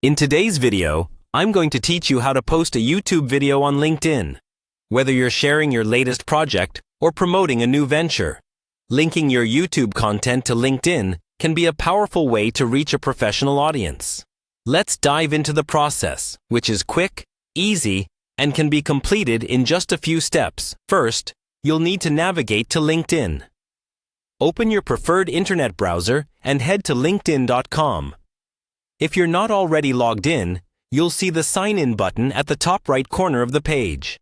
In today's video, I'm going to teach you how to post a YouTube video on LinkedIn. Whether you're sharing your latest project or promoting a new venture, linking your YouTube content to LinkedIn can be a powerful way to reach a professional audience. Let's dive into the process, which is quick, easy, and can be completed in just a few steps. First, you'll need to navigate to LinkedIn. Open your preferred internet browser and head to linkedin.com. If you're not already logged in, you'll see the Sign In button at the top right corner of the page.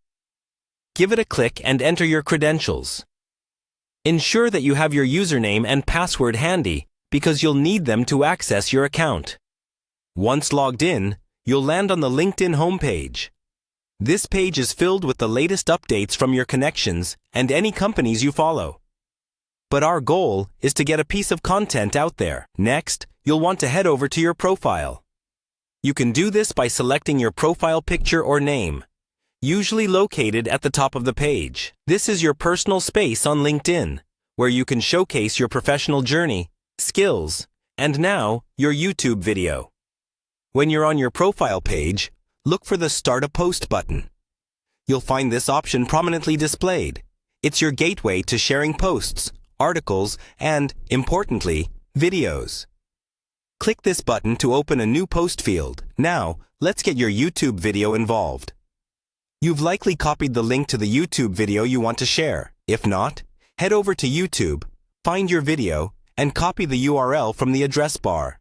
Give it a click and enter your credentials. Ensure that you have your username and password handy because you'll need them to access your account. Once logged in, you'll land on the LinkedIn homepage. This page is filled with the latest updates from your connections and any companies you follow. But our goal is to get a piece of content out there. Next, you'll want to head over to your profile. You can do this by selecting your profile picture or name, usually located at the top of the page. This is your personal space on LinkedIn, where you can showcase your professional journey, skills, and now, your YouTube video. When you're on your profile page, look for the Start a Post button. You'll find this option prominently displayed. It's your gateway to sharing posts, articles, and, importantly, videos. Click this button to open a new post field. Now, let's get your YouTube video involved. You've likely copied the link to the YouTube video you want to share. If not, head over to YouTube, find your video, and copy the URL from the address bar.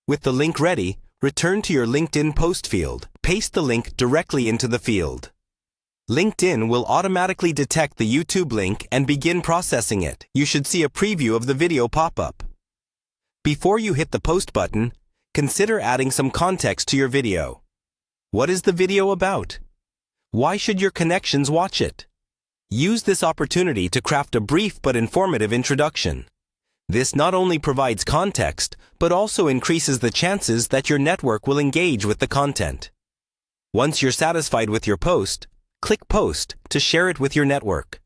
With the link ready, return to your LinkedIn post field. Paste the link directly into the field. LinkedIn will automatically detect the YouTube link and begin processing it. You should see a preview of the video pop up. Before you hit the post button, consider adding some context to your video. What is the video about? Why should your connections watch it? Use this opportunity to craft a brief but informative introduction. This not only provides context, but also increases the chances that your network will engage with the content. Once you're satisfied with your post, click Post to share it with your network.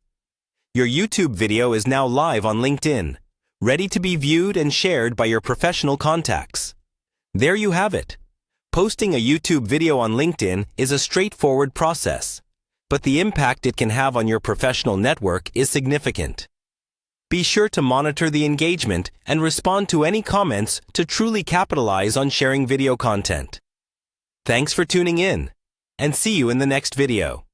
Your YouTube video is now live on LinkedIn, ready to be viewed and shared by your professional contacts. There you have it. Posting a YouTube video on LinkedIn is a straightforward process, but the impact it can have on your professional network is significant. Be sure to monitor the engagement and respond to any comments to truly capitalize on sharing video content. Thanks for tuning in, and see you in the next video.